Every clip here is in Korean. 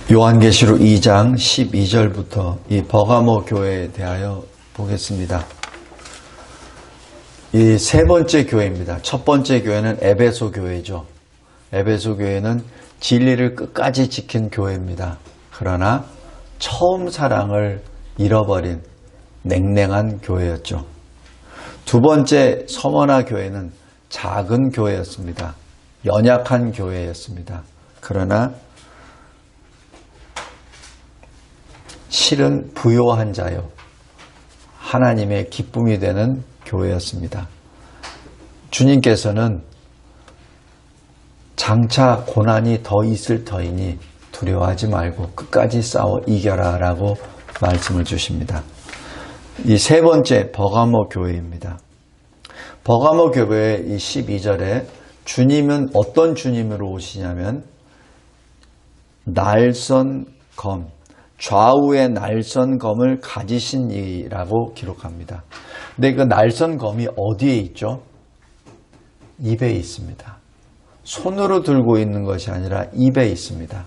요한계시록 2장 12절부터 이 버가모 교회에 대하여 보겠습니다. 이 세 번째 교회입니다. 첫 번째 교회는 에베소 교회죠. 에베소 교회는 진리를 끝까지 지킨 교회입니다. 그러나 처음 사랑을 잃어버린 냉랭한 교회였죠. 두 번째 서머나 교회는 작은 교회였습니다. 연약한 교회였습니다. 그러나 실은 부요한 자요, 하나님의 기쁨이 되는 교회였습니다. 주님께서는 장차 고난이 더 있을 터이니 두려워하지 말고 끝까지 싸워 이겨라 라고 말씀을 주십니다. 이 세 번째 버가모 교회입니다. 버가모 교회의 이 12절에 주님은 어떤 주님으로 오시냐면 날선 검, 좌우의 날선 검을 가지신 이라고 기록합니다. 근데 그 날선 검이 어디에 있죠? 입에 있습니다. 손으로 들고 있는 것이 아니라 입에 있습니다.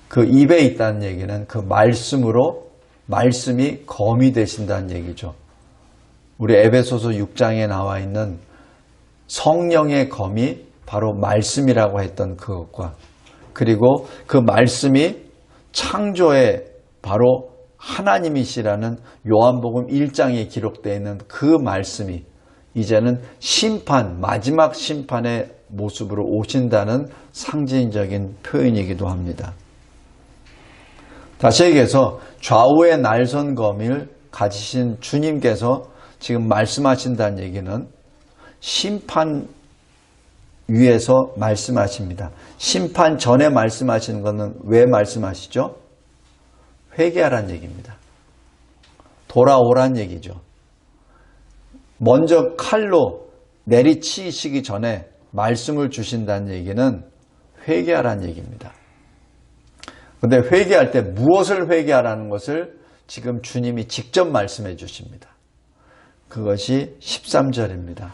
그 입에 있다는 얘기는 그 말씀으로, 말씀이 검이 되신다는 얘기죠. 우리 에베소서 6장에 나와 있는 성령의 검이 바로 말씀이라고 했던 그것과, 그리고 그 말씀이 창조의 바로 하나님이시라는 요한복음 1장에 기록되어 있는 그 말씀이 이제는 심판, 마지막 심판의 모습으로 오신다는 상징적인 표현이기도 합니다. 다시 얘기해서 좌우의 날선 검을 가지신 주님께서 지금 말씀하신다는 얘기는 심판 위에서 말씀하십니다. 심판 전에 말씀하시는 것은 왜 말씀하시죠? 회개하란 얘기입니다. 돌아오란 얘기죠. 먼저 칼로 내리치시기 전에 말씀을 주신다는 얘기는 회개하란 얘기입니다. 그런데 회개할 때 무엇을 회개하라는 것을 지금 주님이 직접 말씀해 주십니다. 그것이 13절입니다.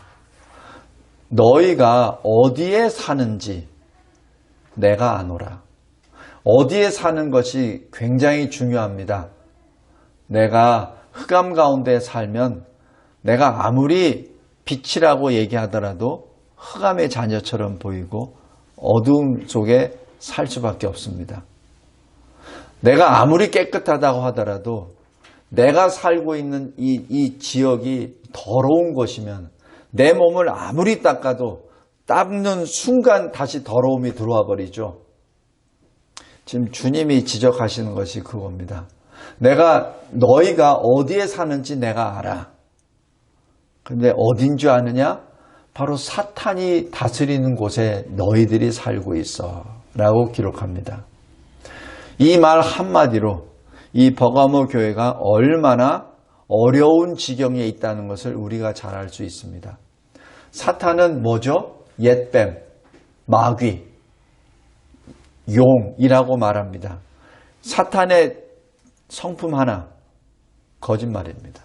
너희가 어디에 사는지 내가 아노라. 어디에 사는 것이 굉장히 중요합니다. 내가 흑암 가운데 살면 내가 아무리 빛이라고 얘기하더라도 흑암의 자녀처럼 보이고 어두움 속에 살 수밖에 없습니다. 내가 아무리 깨끗하다고 하더라도 내가 살고 있는 이 지역이 더러운 곳이면 내 몸을 아무리 닦아도 닦는 순간 다시 더러움이 들어와 버리죠. 지금 주님이 지적하시는 것이 그겁니다. 너희가 어디에 사는지 내가 알아. 근데 어딘 줄 아느냐? 바로 사탄이 다스리는 곳에 너희들이 살고 있어 라고 기록합니다. 이 말 한마디로 이 버가모 교회가 얼마나 어려운 지경에 있다는 것을 우리가 잘 알 수 있습니다. 사탄은 뭐죠? 옛뱀, 마귀, 용이라고 말합니다. 사탄의 성품 하나, 거짓말입니다.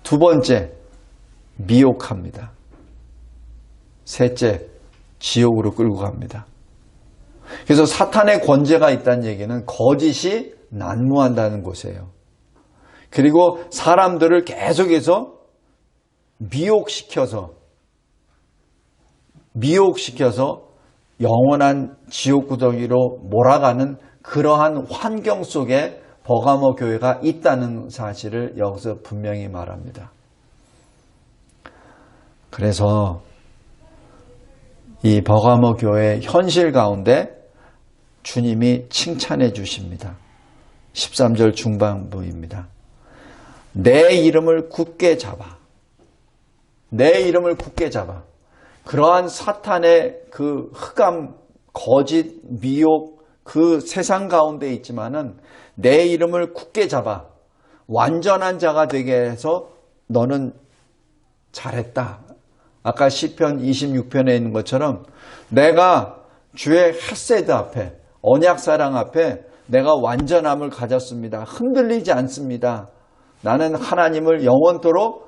두 번째, 미혹합니다. 셋째, 지옥으로 끌고 갑니다. 그래서 사탄의 권세가 있다는 얘기는 거짓이 난무한다는 곳이에요. 그리고 사람들을 계속해서 미혹시켜서 영원한 지옥 구덩이로 몰아가는 그러한 환경 속에 버가모 교회가 있다는 사실을 여기서 분명히 말합니다. 그래서 이 버가모 교회의 현실 가운데 주님이 칭찬해 주십니다. 13절 중반부입니다. 내 이름을 굳게 잡아. 내 이름을 굳게 잡아. 그러한 사탄의 그 흑암, 거짓, 미혹, 그 세상 가운데 있지만은 내 이름을 굳게 잡아. 완전한 자가 되게 해서 너는 잘했다. 아까 시편 26편에 있는 것처럼 내가 주의 헤세드 앞에, 언약사랑 앞에 내가 완전함을 가졌습니다. 흔들리지 않습니다. 나는 하나님을 영원토록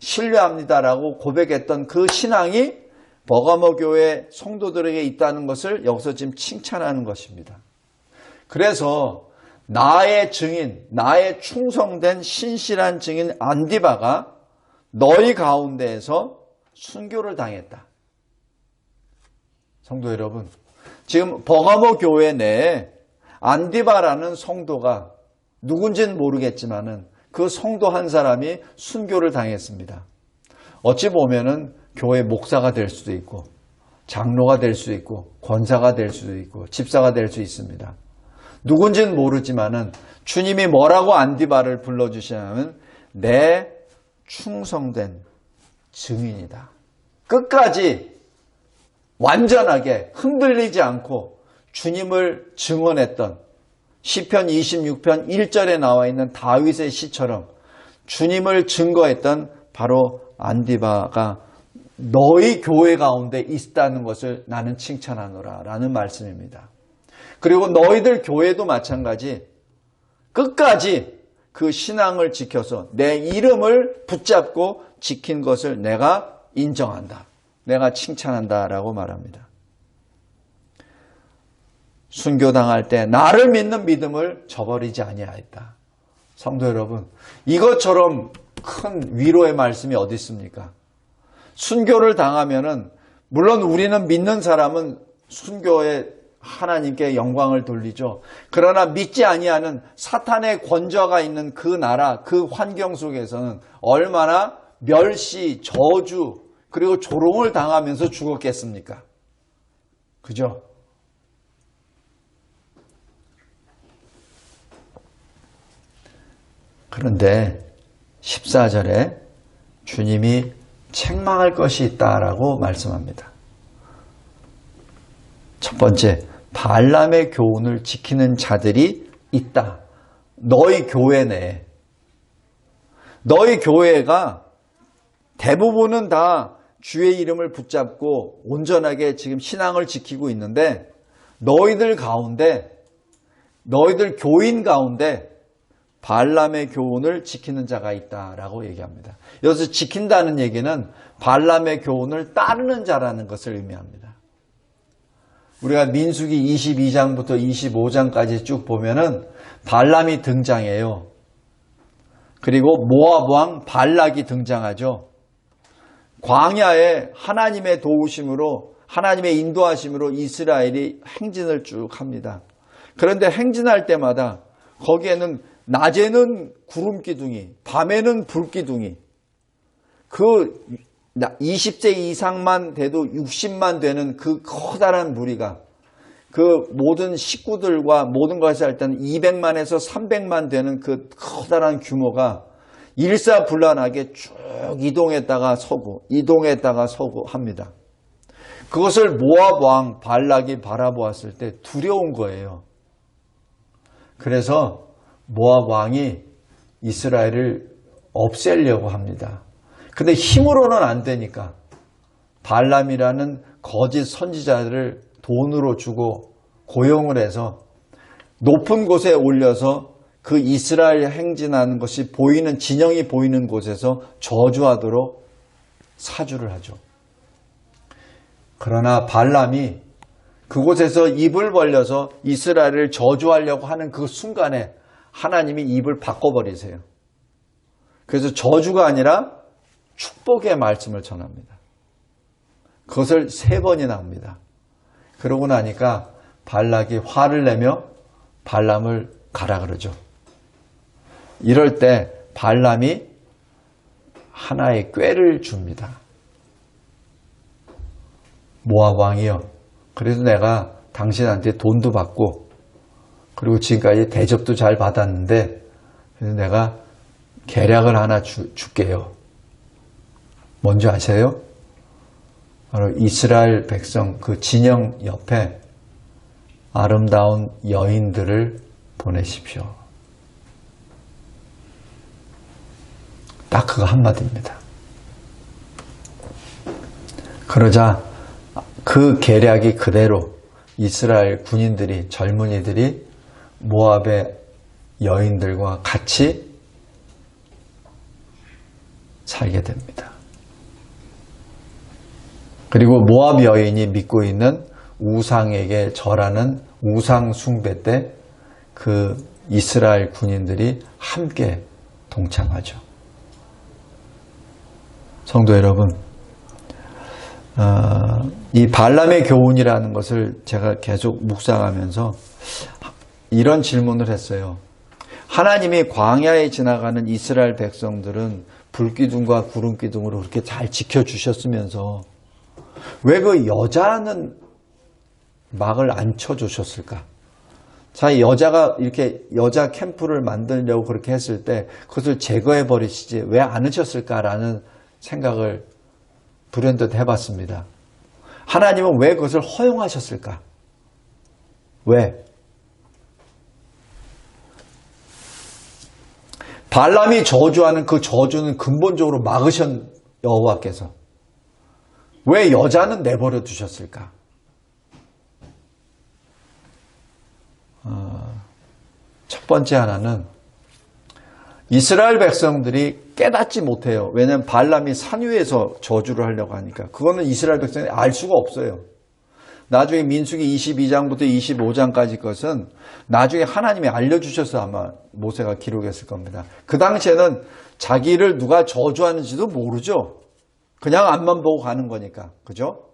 신뢰합니다라고 고백했던 그 신앙이 버가모 교회 성도들에게 있다는 것을 여기서 지금 칭찬하는 것입니다. 그래서 나의 증인, 나의 충성된 신실한 증인 안디바가 너희 가운데에서 순교를 당했다. 성도 여러분, 지금 버가모 교회 내에 안디바라는 성도가 누군지는 모르겠지만은 그 성도 한 사람이 순교를 당했습니다. 어찌 보면은 교회 목사가 될 수도 있고 장로가 될 수도 있고 권사가 될 수도 있고 집사가 될 수 있습니다. 누군지는 모르지만은 주님이 뭐라고 안디바를 불러주시냐면 내 충성된 증인이다. 끝까지 완전하게 흔들리지 않고 주님을 증언했던 시편 26편 1절에 나와 있는 다윗의 시처럼 주님을 증거했던 바로 안디바가 너희 교회 가운데 있다는 것을 나는 칭찬하노라 라는 말씀입니다. 그리고 너희들 교회도 마찬가지 끝까지 그 신앙을 지켜서 내 이름을 붙잡고 지킨 것을 내가 인정한다. 내가 칭찬한다 라고 말합니다. 순교당할 때 나를 믿는 믿음을 저버리지 아니하였다. 성도 여러분, 이것처럼 큰 위로의 말씀이 어디 있습니까? 순교를 당하면은 물론 우리는 믿는 사람은 순교에 하나님께 영광을 돌리죠. 그러나 믿지 아니하는 사탄의 권좌가 있는 그 나라, 그 환경 속에서는 얼마나 멸시, 저주, 그리고 조롱을 당하면서 죽었겠습니까? 그죠? 그런데 14절에 주님이 책망할 것이 있다라고 말씀합니다. 첫 번째, 발람의 교훈을 지키는 자들이 있다. 너희 교회 내에. 너희 교회가 대부분은 다 주의 이름을 붙잡고 온전하게 지금 신앙을 지키고 있는데 너희들 가운데, 너희들 교인 가운데 발람의 교훈을 지키는 자가 있다라고 얘기합니다. 여기서 지킨다는 얘기는 발람의 교훈을 따르는 자라는 것을 의미합니다. 우리가 민수기 22장부터 25장까지 쭉 보면은 발람이 등장해요. 그리고 모압 왕 발락이 등장하죠. 광야에 하나님의 도우심으로, 하나님의 인도하심으로 이스라엘이 행진을 쭉 합니다. 그런데 행진할 때마다 거기에는 낮에는 구름 기둥이, 밤에는 불 기둥이, 그 20세 이상만 돼도 60만 되는 그 커다란 무리가 그 모든 식구들과 모든 것을 할 때는 200만에서 300만 되는 그 커다란 규모가 일사불란하게 쭉 이동했다가 서고 이동했다가 서고 합니다. 그것을 모압 왕 발락이 바라보았을 때 두려운 거예요. 그래서 모압 왕이 이스라엘을 없애려고 합니다. 근데 힘으로는 안 되니까 발람이라는 거짓 선지자를 돈으로 주고 고용을 해서 높은 곳에 올려서 그 이스라엘 행진하는 것이 보이는, 진영이 보이는 곳에서 저주하도록 사주를 하죠. 그러나 발람이 그곳에서 입을 벌려서 이스라엘을 저주하려고 하는 그 순간에 하나님이 입을 바꿔버리세요. 그래서 저주가 아니라 축복의 말씀을 전합니다. 그것을 3번이나 합니다. 그러고 나니까 발락이 화를 내며 발람을 가라 그러죠. 이럴 때 발람이 하나의 꾀를 줍니다. 모압 왕이요, 그래도 내가 당신한테 돈도 받고 그리고 지금까지 대접도 잘 받았는데 그래서 내가 계략을 하나 줄게요. 뭔지 아세요? 바로 이스라엘 백성 그 진영 옆에 아름다운 여인들을 보내십시오. 딱 그거 한마디입니다. 그러자 그 계략이 그대로 이스라엘 군인들이, 젊은이들이 모압의 여인들과 같이 살게 됩니다. 그리고 모압 여인이 믿고 있는 우상에게 절하는 우상 숭배 때 그 이스라엘 군인들이 함께 동참하죠. 성도 여러분, 이 발람의 교훈이라는 것을 제가 계속 묵상하면서 이런 질문을 했어요. 하나님이 광야에 지나가는 이스라엘 백성들은 불기둥과 구름기둥으로 그렇게 잘 지켜주셨으면서 왜 그 여자는 막을 안 쳐주셨을까? 자, 여자가 이렇게 여자 캠프를 만들려고 그렇게 했을 때 그것을 제거해 버리시지 왜 안 하셨을까라는 생각을 불현듯 해봤습니다. 하나님은 왜 그것을 허용하셨을까? 왜? 발람이 저주하는 그 저주는 근본적으로 막으신 여호와께서 왜 여자는 내버려 두셨을까? 첫 번째 하나는 이스라엘 백성들이 깨닫지 못해요. 왜냐하면 발람이 산 위에서 저주를 하려고 하니까. 그거는 이스라엘 백성이 알 수가 없어요. 나중에 민수기 22장부터 25장까지 것은 나중에 하나님이 알려주셔서 아마 모세가 기록했을 겁니다. 그 당시에는 자기를 누가 저주하는지도 모르죠. 그냥 앞만 보고 가는 거니까. 그죠?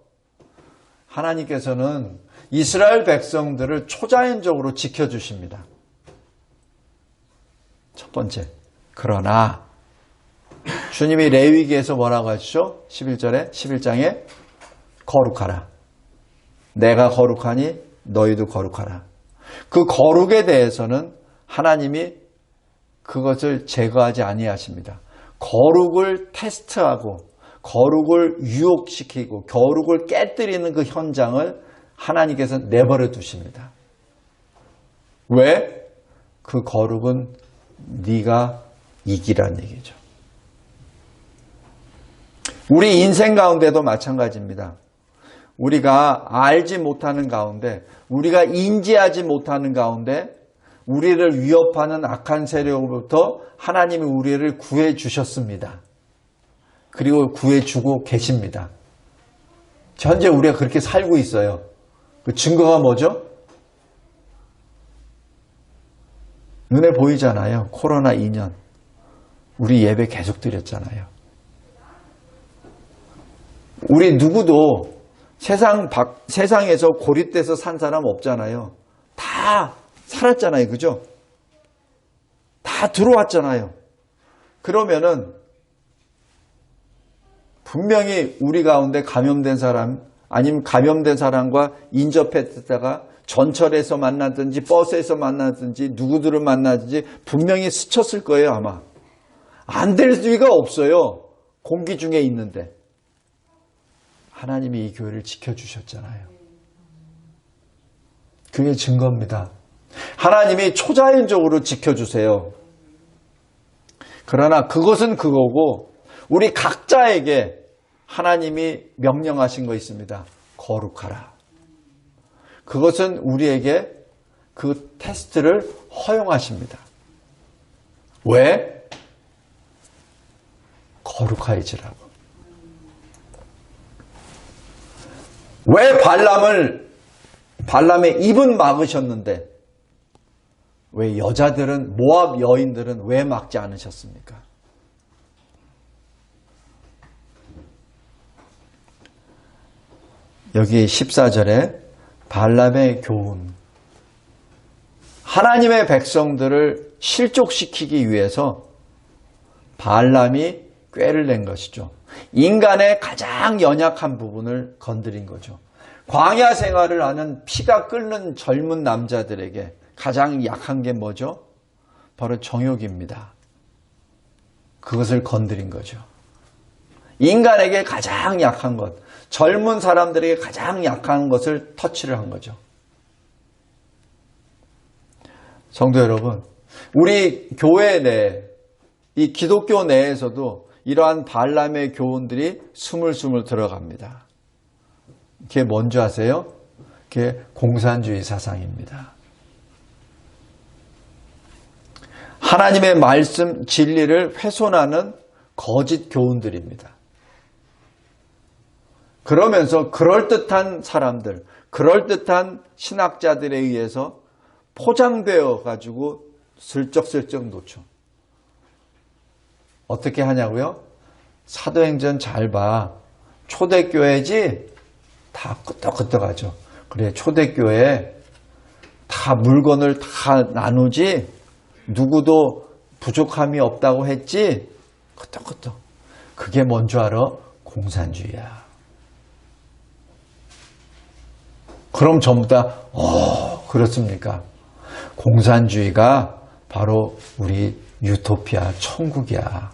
하나님께서는 이스라엘 백성들을 초자연적으로 지켜주십니다. 첫 번째. 그러나 주님이 레위기에서 뭐라고 하시죠? 11장에 거룩하라. 내가 거룩하니 너희도 거룩하라. 그 거룩에 대해서는 하나님이 그것을 제거하지 아니하십니다. 거룩을 테스트하고 거룩을 유혹시키고 거룩을 깨뜨리는 그 현장을 하나님께서 내버려 두십니다. 왜? 그 거룩은 네가 이기란 얘기죠. 우리 인생 가운데도 마찬가지입니다. 우리가 알지 못하는 가운데, 우리가 인지하지 못하는 가운데 우리를 위협하는 악한 세력으로부터 하나님이 우리를 구해 주셨습니다. 그리고 구해 주고 계십니다. 현재 우리가 그렇게 살고 있어요. 그 증거가 뭐죠? 눈에 보이잖아요. 코로나 2년. 우리 예배 계속 드렸잖아요. 우리 누구도 세상에서 고립돼서 산 사람 없잖아요. 다 살았잖아요. 그죠? 다 들어왔잖아요. 그러면은 분명히 우리 가운데 감염된 사람 아니면 감염된 사람과 인접했다가 전철에서 만나든지 버스에서 만나든지 누구들을 만나든지 분명히 스쳤을 거예요. 아마. 안 될 리가 없어요. 공기 중에 있는데. 하나님이 이 교회를 지켜주셨잖아요. 그게 증거입니다. 하나님이 초자연적으로 지켜주세요. 그러나 그것은 그거고 우리 각자에게 하나님이 명령하신 거 있습니다. 거룩하라. 그것은 우리에게 그 테스트를 허용하십니다. 왜? 거룩하여지라고. 왜 발람의 입은 막으셨는데 왜 여자들은 모압 여인들은 왜 막지 않으셨습니까? 여기 14절에 발람의 교훈. 하나님의 백성들을 실족시키기 위해서 발람이 꾀를 낸 것이죠. 인간의 가장 연약한 부분을 건드린 거죠. 광야 생활을 하는 피가 끓는 젊은 남자들에게 가장 약한 게 뭐죠? 바로 정욕입니다. 그것을 건드린 거죠. 인간에게 가장 약한 것, 젊은 사람들에게 가장 약한 것을 터치를 한 거죠. 성도 여러분, 우리 교회 내, 이 기독교 내에서도 이러한 발람의 교훈들이 스물스물 들어갑니다. 그게 뭔지 아세요? 그게 공산주의 사상입니다. 하나님의 말씀, 진리를 훼손하는 거짓 교훈들입니다. 그러면서 그럴듯한 사람들, 그럴듯한 신학자들에 의해서 포장되어 가지고 슬쩍슬쩍 놓죠. 어떻게 하냐고요? 사도행전 잘 봐. 초대교회지? 다 끄떡끄떡하죠. 그래, 초대교회 다 물건을 다 나누지? 누구도 부족함이 없다고 했지? 끄떡끄떡. 그게 뭔 줄 알아? 공산주의야. 그럼 전부 다 그렇습니까? 공산주의가 바로 우리 유토피아, 천국이야.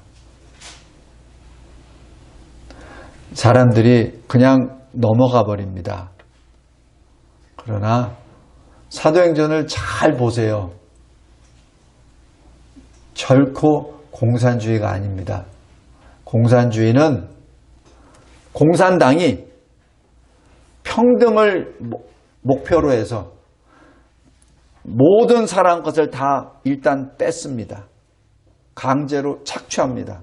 사람들이 그냥 넘어가 버립니다. 그러나 사도행전을 잘 보세요. 결코 공산주의가 아닙니다. 공산주의는 공산당이 평등을 목표로 해서 모든 사람 것을 다 일단 뺐습니다. 강제로 착취합니다.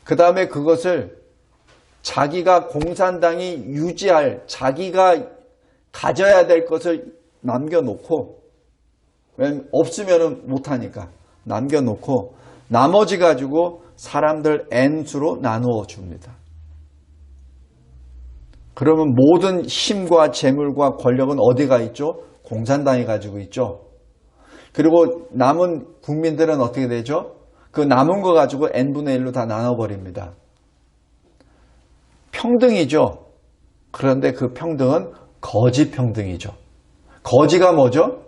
그 다음에 그것을 자기가 공산당이 유지할, 자기가 가져야 될 것을 남겨놓고, 왜냐면 없으면 못하니까 남겨놓고 나머지 가지고 사람들 N수로 나누어 줍니다. 그러면 모든 힘과 재물과 권력은 어디가 있죠? 공산당이 가지고 있죠. 그리고 남은 국민들은 어떻게 되죠? 그 남은 거 가지고 N분의 1로 다 나눠버립니다. 평등이죠. 그런데 그 평등은 거짓 평등이죠. 거지가 뭐죠?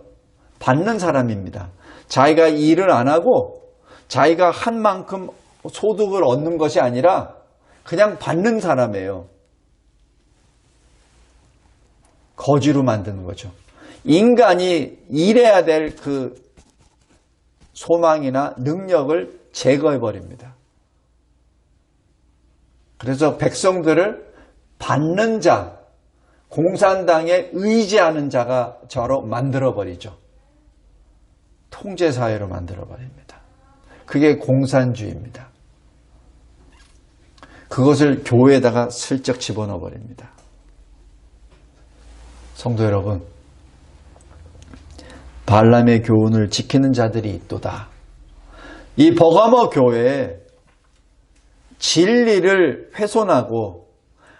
받는 사람입니다. 자기가 일을 안 하고 자기가 한 만큼 소득을 얻는 것이 아니라 그냥 받는 사람이에요. 거지로 만드는 거죠. 인간이 일해야 될 그 소망이나 능력을 제거해버립니다. 그래서 백성들을 받는 자, 공산당에 의지하는 자가 저로 만들어버리죠. 통제사회로 만들어버립니다. 그게 공산주의입니다. 그것을 교회에다가 슬쩍 집어넣어버립니다. 성도 여러분, 발람의 교훈을 지키는 자들이 있도다. 이 버가모 교회에 진리를 훼손하고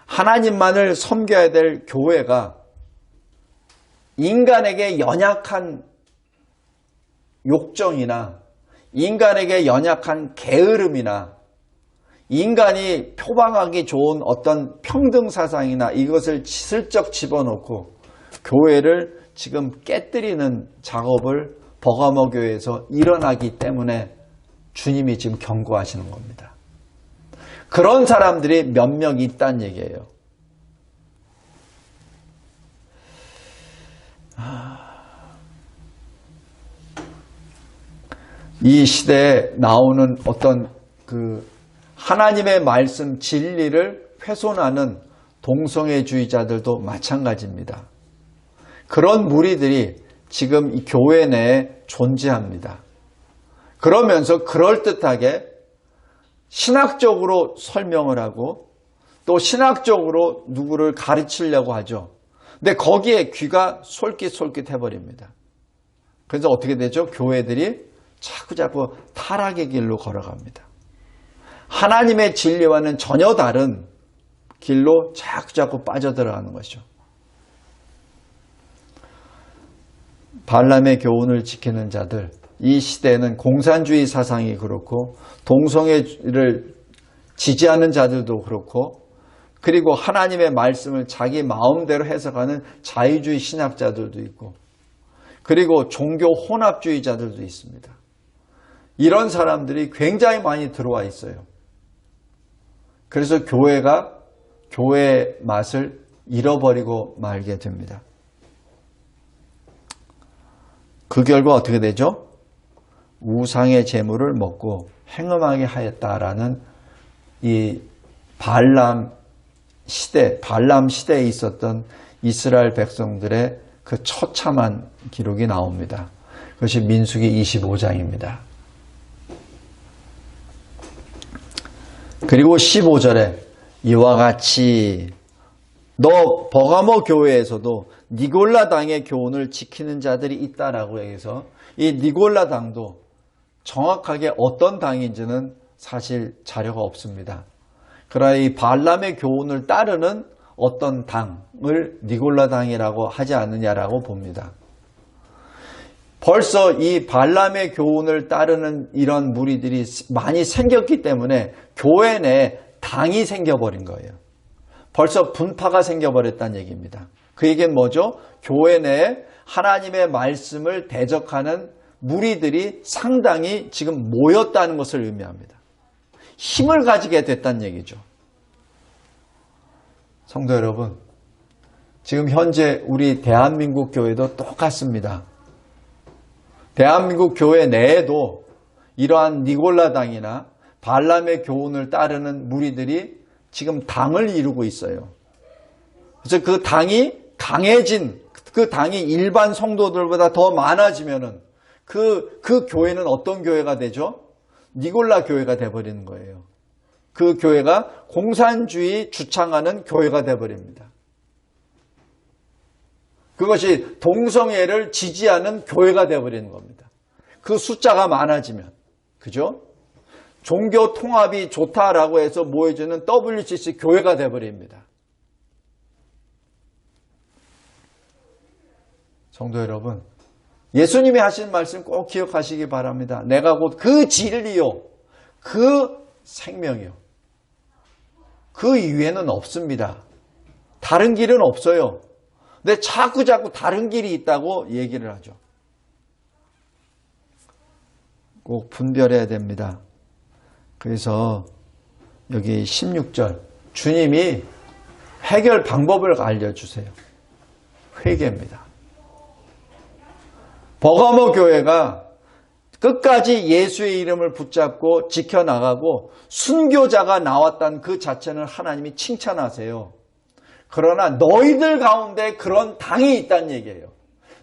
하나님만을 섬겨야 될 교회가 인간에게 연약한 욕정이나 인간에게 연약한 게으름이나 인간이 표방하기 좋은 어떤 평등 사상이나 이것을 슬쩍 집어넣고 교회를 지금 깨뜨리는 작업을 버가모 교회에서 일어나기 때문에 주님이 지금 경고하시는 겁니다. 그런 사람들이 몇 명 있다는 얘기예요. 이 시대에 나오는 어떤 그 하나님의 말씀 진리를 훼손하는 동성애주의자들도 마찬가지입니다. 그런 무리들이 지금 이 교회 내에 존재합니다. 그러면서 그럴듯하게 신학적으로 설명을 하고 또 신학적으로 누구를 가르치려고 하죠. 근데 거기에 귀가 솔깃솔깃 해버립니다. 그래서 어떻게 되죠? 교회들이 자꾸자꾸 타락의 길로 걸어갑니다. 하나님의 진리와는 전혀 다른 길로 자꾸자꾸 빠져들어가는 것이죠. 발람의 교훈을 지키는 자들, 이 시대에는 공산주의 사상이 그렇고 동성애를 지지하는 자들도 그렇고 그리고 하나님의 말씀을 자기 마음대로 해석하는 자유주의 신학자들도 있고 그리고 종교 혼합주의자들도 있습니다. 이런 사람들이 굉장히 많이 들어와 있어요. 그래서 교회가 교회의 맛을 잃어버리고 말게 됩니다. 그 결과 어떻게 되죠? 우상의 제물을 먹고 행음하게 하였다라는 이 발람 시대에 있었던 이스라엘 백성들의 그 처참한 기록이 나옵니다. 그것이 민수기 25장입니다. 그리고 15절에 이와 같이 너 버가모 교회에서도 니골라 당의 교훈을 지키는 자들이 있다라고 해서 이 니골라 당도 정확하게 어떤 당인지는 사실 자료가 없습니다. 그러나 이 발람의 교훈을 따르는 어떤 당을 니골라 당이라고 하지 않느냐라고 봅니다. 벌써 이 발람의 교훈을 따르는 이런 무리들이 많이 생겼기 때문에 교회 내에 당이 생겨버린 거예요. 벌써 분파가 생겨버렸다는 얘기입니다. 그 얘기는 뭐죠? 교회 내에 하나님의 말씀을 대적하는 무리들이 상당히 지금 모였다는 것을 의미합니다. 힘을 가지게 됐다는 얘기죠. 성도 여러분, 지금 현재 우리 대한민국 교회도 똑같습니다. 대한민국 교회 내에도 이러한 니골라당이나 발람의 교훈을 따르는 무리들이 지금 당을 이루고 있어요. 그래서 그 당이 강해진, 그 당이 일반 성도들보다 더 많아지면은 그 교회는 어떤 교회가 되죠? 니골라 교회가 돼버리는 거예요. 그 교회가 공산주의 주창하는 교회가 돼버립니다. 그것이 동성애를 지지하는 교회가 돼버리는 겁니다. 그 숫자가 많아지면. 그죠? 종교 통합이 좋다라고 해서 모여주는 WCC 교회가 돼버립니다. 성도 여러분, 예수님이 하신 말씀 꼭 기억하시기 바랍니다. 내가 곧 그 진리요, 그 생명이요. 그 이외에는 없습니다. 다른 길은 없어요. 근데 자꾸 다른 길이 있다고 얘기를 하죠. 꼭 분별해야 됩니다. 그래서 여기 16절 주님이 해결 방법을 알려주세요. 회개입니다. 버가모 교회가 끝까지 예수의 이름을 붙잡고 지켜나가고 순교자가 나왔다는 그 자체는 하나님이 칭찬하세요. 그러나 너희들 가운데 그런 당이 있다는 얘기예요.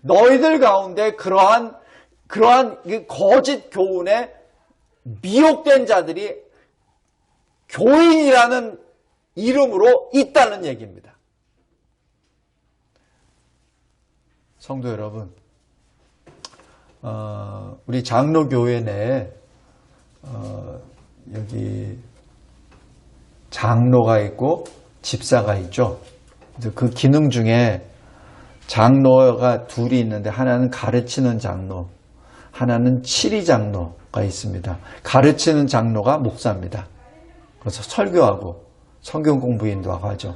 너희들 가운데 그러한 거짓 교훈에 미혹된 자들이 교인이라는 이름으로 있다는 얘기입니다. 성도 여러분, 우리 장로교회 내에 여기 장로가 있고 집사가 있죠. 그 기능 중에 장로가 둘이 있는데 하나는 가르치는 장로, 하나는 치리 장로가 있습니다. 가르치는 장로가 목사입니다. 그래서 설교하고 성경 공부 인도하고 하죠.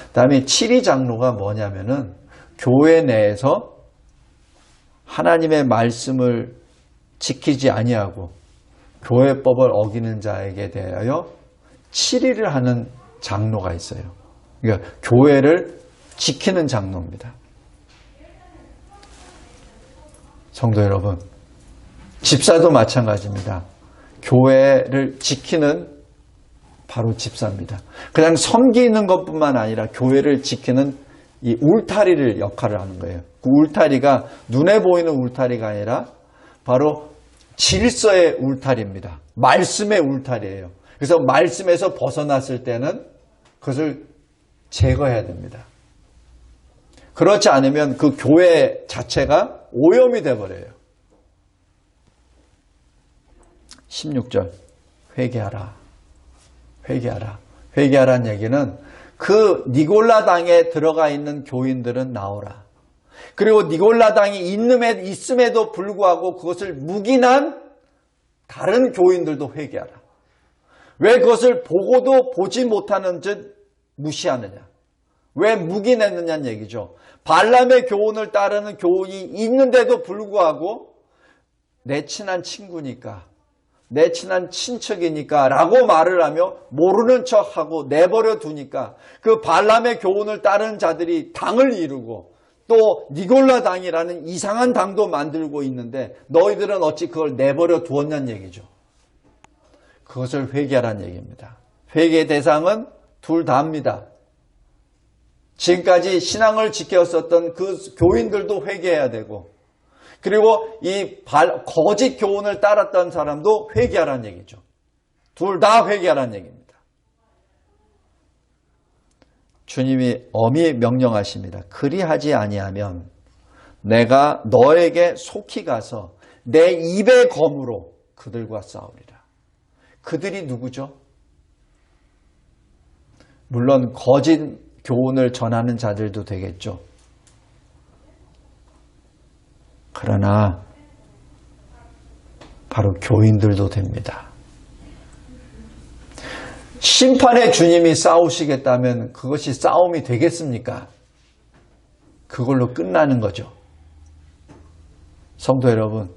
그다음에 치리 장로가 뭐냐면은 교회 내에서 하나님의 말씀을 지키지 아니하고 교회법을 어기는 자에게 대하여 치리를 하는 장로가 있어요. 그러니까 교회를 지키는 장로입니다. 성도 여러분, 집사도 마찬가지입니다. 교회를 지키는 바로 집사입니다. 그냥 섬기는 것뿐만 아니라 교회를 지키는 이 울타리를 역할을 하는 거예요. 그 울타리가 눈에 보이는 울타리가 아니라 바로 질서의 울타리입니다. 말씀의 울타리예요. 그래서 말씀에서 벗어났을 때는 그것을 제거해야 됩니다. 그렇지 않으면 그 교회 자체가 오염이 되어버려요. 16절 회개하라. 회개하라. 회개하라는 얘기는 그 니골라 당에 들어가 있는 교인들은 나오라. 그리고 니골라 당이 있음에도 불구하고 그것을 묵인한 다른 교인들도 회개하라. 왜 그것을 보고도 보지 못하는 듯 무시하느냐. 왜 묵인했느냐는 얘기죠. 발람의 교훈을 따르는 교훈이 있는데도 불구하고 내 친한 친구니까, 내 친한 친척이니까 라고 말을 하며 모르는 척하고 내버려 두니까 그 발람의 교훈을 따르는 자들이 당을 이루고 또 니골라 당이라는 이상한 당도 만들고 있는데 너희들은 어찌 그걸 내버려 두었냐는 얘기죠. 그것을 회개하라는 얘기입니다. 회개의 대상은 둘 다입니다. 지금까지 신앙을 지켰었던 그 교인들도 회개해야 되고 그리고 이 거짓 교훈을 따랐던 사람도 회개하라는 얘기죠. 둘 다 회개하라는 얘기입니다. 주님이 엄히 명령하십니다. 그리하지 아니하면 내가 너에게 속히 가서 내 입의 검으로 그들과 싸우리라. 그들이 누구죠? 물론 거짓 교훈을 전하는 자들도 되겠죠. 그러나 바로 교인들도 됩니다. 심판의 주님이 싸우시겠다면 그것이 싸움이 되겠습니까? 그걸로 끝나는 거죠. 성도 여러분,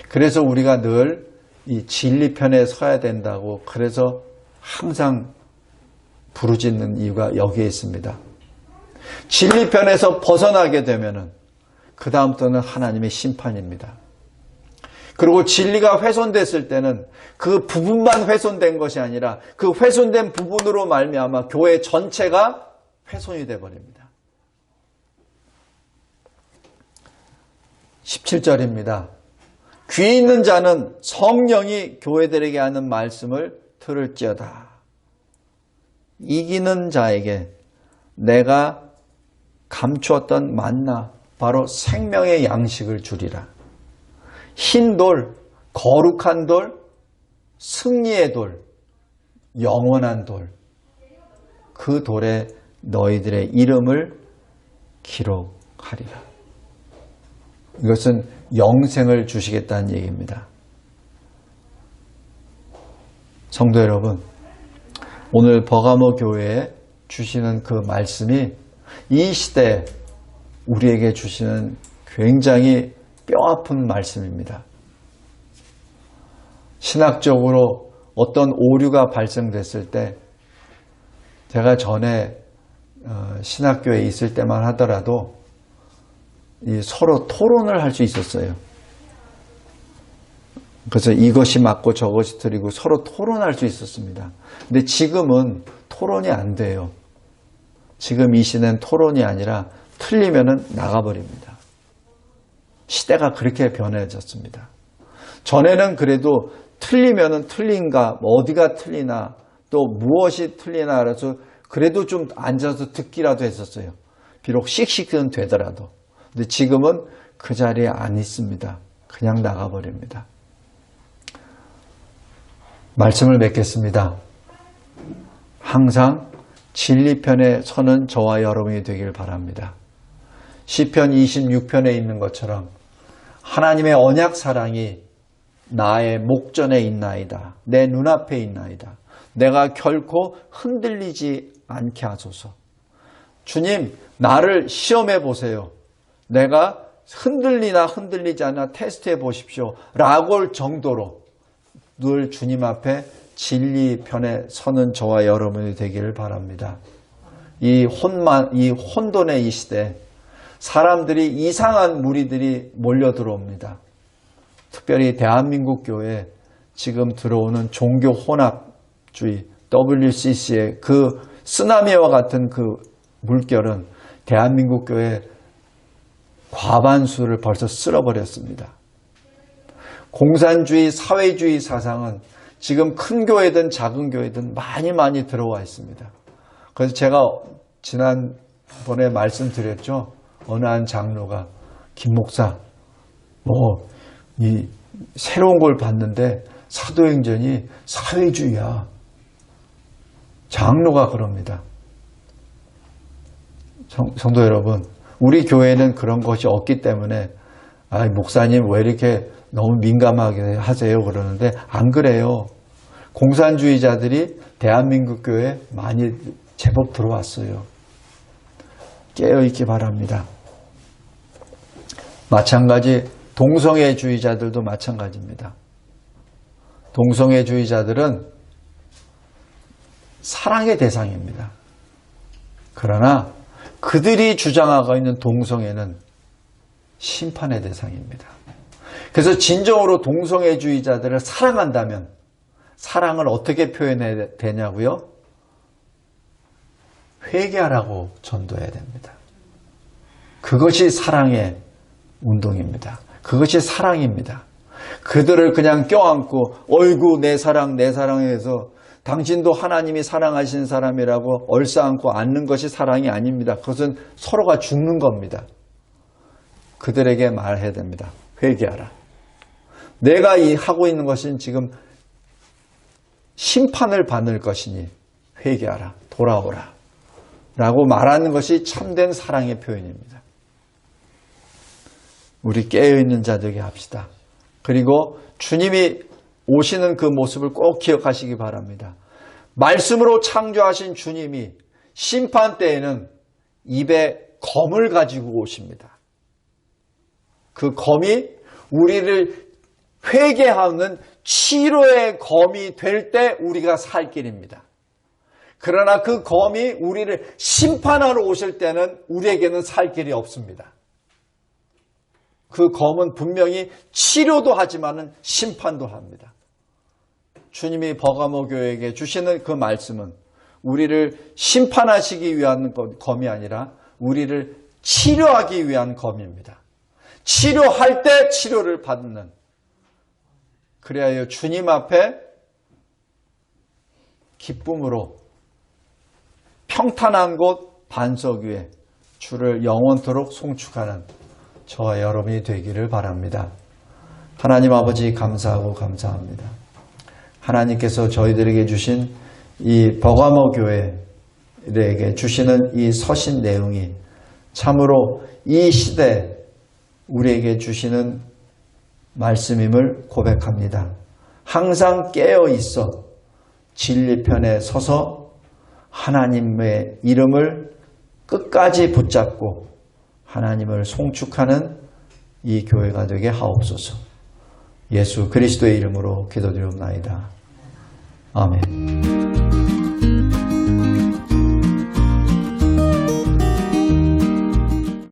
그래서 우리가 늘 이 진리편에 서야 된다고 그래서 항상 부르짖는 이유가 여기에 있습니다. 진리편에서 벗어나게 되면은 그 다음부터는 하나님의 심판입니다. 그리고 진리가 훼손됐을 때는 그 부분만 훼손된 것이 아니라 그 훼손된 부분으로 말미암아 교회 전체가 훼손이 되어버립니다. 17절입니다. 귀 있는 자는 성령이 교회들에게 하는 말씀을 들을지어다. 이기는 자에게 내가 감추었던 만나 바로 생명의 양식을 주리라. 흰 돌, 거룩한 돌, 승리의 돌, 영원한 돌, 그 돌에 너희들의 이름을 기록하리라. 이것은 영생을 주시겠다는 얘기입니다. 성도 여러분, 오늘 버가모 교회에 주시는 그 말씀이 이 시대에 우리에게 주시는 굉장히 뼈아픈 말씀입니다. 신학적으로 어떤 오류가 발생됐을 때 제가 전에 신학교에 있을 때만 하더라도 서로 토론을 할 수 있었어요. 그래서 이것이 맞고 저것이 틀리고 서로 토론할 수 있었습니다. 근데 지금은 토론이 안 돼요. 지금 이 시대는 토론이 아니라 틀리면은 나가버립니다. 시대가 그렇게 변해졌습니다. 전에는 그래도 틀리면은 틀린가, 어디가 틀리나, 또 무엇이 틀리나 알아서 그래도 좀 앉아서 듣기라도 했었어요. 비록 씩씩은 되더라도. 근데 지금은 그 자리에 안 있습니다. 그냥 나가버립니다. 말씀을 맺겠습니다. 항상 진리편에 서는 저와 여러분이 되길 바랍니다. 시편 26편에 있는 것처럼 하나님의 언약 사랑이 나의 목전에 있나이다. 내 눈앞에 있나이다. 내가 결코 흔들리지 않게 하소서. 주님, 나를 시험해 보세요. 내가 흔들리나 흔들리지 않나 테스트해 보십시오. 라고 할 정도로 늘 주님 앞에 진리 편에 서는 저와 여러분이 되기를 바랍니다. 이 혼돈의 이 시대, 사람들이 이상한 무리들이 몰려 들어옵니다. 특별히 대한민국 교회에 지금 들어오는 종교 혼합주의, WCC의 그 쓰나미와 같은 그 물결은 대한민국 교회 과반수를 벌써 쓸어버렸습니다. 공산주의, 사회주의 사상은 지금 큰 교회든 작은 교회든 많이 들어와 있습니다. 그래서 제가 지난번에 말씀드렸죠. 어느 한 장로가 김 목사, 이 새로운 걸 봤는데 사도행전이 사회주의야. 장로가 그럽니다. 성도 여러분, 우리 교회는 그런 것이 없기 때문에 목사님 왜 이렇게 너무 민감하게 하세요 그러는데 안 그래요. 공산주의자들이 대한민국 교회에 많이 제법 들어왔어요. 깨어있기 바랍니다. 마찬가지 동성애주의자들도 마찬가지입니다. 동성애주의자들은 사랑의 대상입니다. 그러나 그들이 주장하고 있는 동성애는 심판의 대상입니다. 그래서 진정으로 동성애주의자들을 사랑한다면 사랑을 어떻게 표현해야 되냐고요? 회개하라고 전도해야 됩니다. 그것이 사랑의 운동입니다. 그것이 사랑입니다. 그들을 그냥 껴안고 어이구 내 사랑해서 당신도 하나님이 사랑하시는 사람이라고 얼싸안고 앉는 것이 사랑이 아닙니다. 그것은 서로가 죽는 겁니다. 그들에게 말해야 됩니다. 회개하라. 내가 하고 있는 것은 지금 심판을 받을 것이니 회개하라. 돌아오라. 라고 말하는 것이 참된 사랑의 표현입니다. 우리 깨어있는 자 되게 합시다. 그리고 주님이 오시는 그 모습을 꼭 기억하시기 바랍니다. 말씀으로 창조하신 주님이 심판 때에는 입에 검을 가지고 오십니다. 그 검이 우리를 회개하는 치료의 검이 될 때 우리가 살 길입니다. 그러나 그 검이 우리를 심판하러 오실 때는 우리에게는 살 길이 없습니다. 그 검은 분명히 치료도 하지만 심판도 합니다. 주님이 버가모 교회에게 주시는 그 말씀은 우리를 심판하시기 위한 검이 아니라 우리를 치료하기 위한 검입니다. 치료할 때 치료를 받는, 그래야 주님 앞에 기쁨으로 평탄한 곳 반석 위에 주를 영원토록 송축하는 저와 여러분이 되기를 바랍니다. 하나님 아버지 감사하고 감사합니다. 하나님께서 저희들에게 주신 이 버가모 교회에게 주시는 이 서신 내용이 참으로 이 시대 우리에게 주시는 말씀임을 고백합니다. 항상 깨어 있어 진리편에 서서 하나님의 이름을 끝까지 붙잡고 하나님을 송축하는 이 교회가 되게 하옵소서. 예수 그리스도의 이름으로 기도드리옵나이다. 아멘.